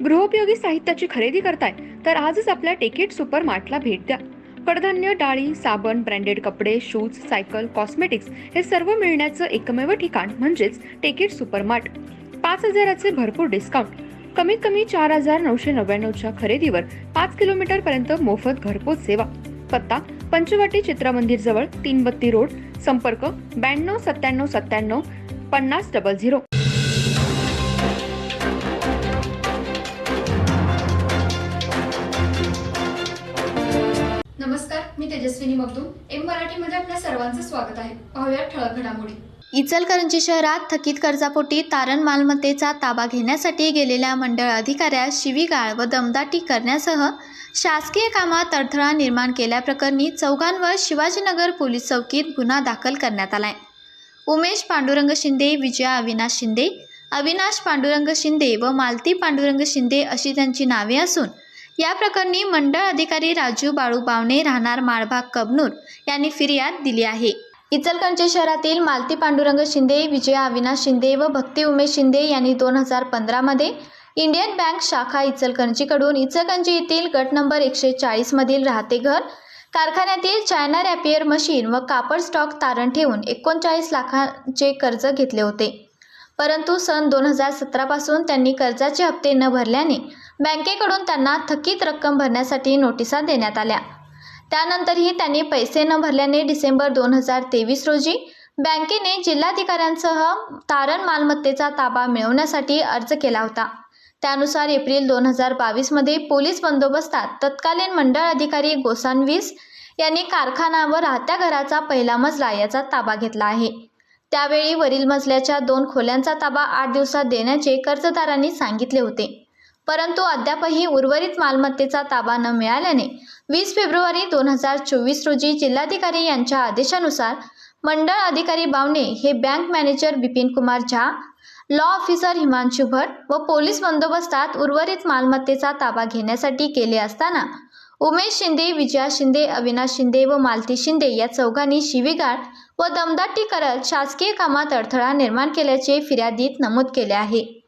गृहोपयोगी साहित्याची खरेदी करताय तर आजच आपल्या टेकेट सुपर मार्टला भेट द्या. कडधान्य, डाळी, साबण, ब्रँडेड कपडे, शूज, सायकल, कॉस्मेटिक्स हे सर्व मिळण्याचं एकमेव ठिकाण म्हणजेच टेकेट सुपर मार्ट. 5,000चे भरपूर डिस्काउंट. कमीत कमी 4,999च्या खरेदीवर 5 किलोमीटर पर्यंत मोफत घरपोच सेवा. पत्ता पंचवटी चित्रमंदिर जवळ, 332 रोड. संपर्क 929797 5000. नमस्कार, मी तेजस्विनी मगदूम. एम मराठीमध्ये आपल्या सर्वांचं स्वागत आहे. पाहूया ठळक घडामोडी. इचलकरंजी शहरात थकीत कर्जापोटी तारण मालमत्तेचा ताबा घेण्यासाठी गेलेल्या मंडळ अधिकाऱ्यास शिवीगाळ व दमदाटी करण्यासह शासकीय कामात अडथळा निर्माण केल्याप्रकरणी चौघांवर शिवाजीनगर पोलीस चौकीत गुन्हा दाखल करण्यात आलाय. उमेश पांडुरंग शिंदे, विजया अविनाश शिंदे, अविनाश पांडुरंग शिंदे व मालती पांडुरंग शिंदे अशी त्यांची नावे असून या प्रकरणी मंडळ अधिकारी राजू बाळू बावणे राहणार माळभाग कबनूर यांनी फिर्याद दिली आहे. इचलकरंजी शहरातील मालती पांडुरंग शिंदे, विजया अविनाश शिंदे व भक्ती उमेश शिंदे यांनी 2015 मध्ये इंडियन बँक शाखा इचलकरंजीकडून इचलकरंजी येथील गट नंबर 140 मधील राहते घर कारखान्यातील चायना रॅपियर मशीन व कापड स्टॉक तारण ठेवून 39 लाखांचे कर्ज घेतले होते. परंतु सन 2017 पासून त्यांनी कर्जाचे हप्ते न भरल्याने बँकेकडून त्यांना थकीत रक्कम भरण्यासाठी नोटिसा देण्यात आल्या. त्यानंतरही त्यांनी पैसे न भरल्याने डिसेंबर 2023 रोजी बँकेने जिल्हाधिकाऱ्यांसह तारण मालमत्तेचा ताबा मिळवण्यासाठी अर्ज केला होता. त्यानुसार एप्रिल 2022 मध्ये पोलीस बंदोबस्तात तत्कालीन मंडळ अधिकारी गोसानवीस यांनी कारखाना व राहत्या घराचा पहिला मजला याचा ताबा घेतला आहे. त्यावेळी वरील मजल्याच्या 2 खोल्यांचा ताबा 8 दिवसात देण्याचे कर्जदारांनी सांगितले होते. परंतु अद्यापही उर्वरित मालमत्तेचा ताबा न मिळाल्याने 20 फेब्रुवारी 2024 रोजी जिल्हाधिकारी यांच्या आदेशानुसार मंडळ अधिकारी बावणे हे bank manager Bipin Kumar Jha, law officer Himanshu भट व पोलीस बंदोबस्तात उर्वरित मालमत्तेचा ताबा घेण्यासाठी गेले असताना उमेश शिंदे, विजया शिंदे, अविनाश शिंदे व मालती शिंदे या चौघांनी शिवीगाळ व दमदाटी करत शासकीय कामात अडथळा निर्माण केल्याचे फिर्यादीत नमूद केले आहे.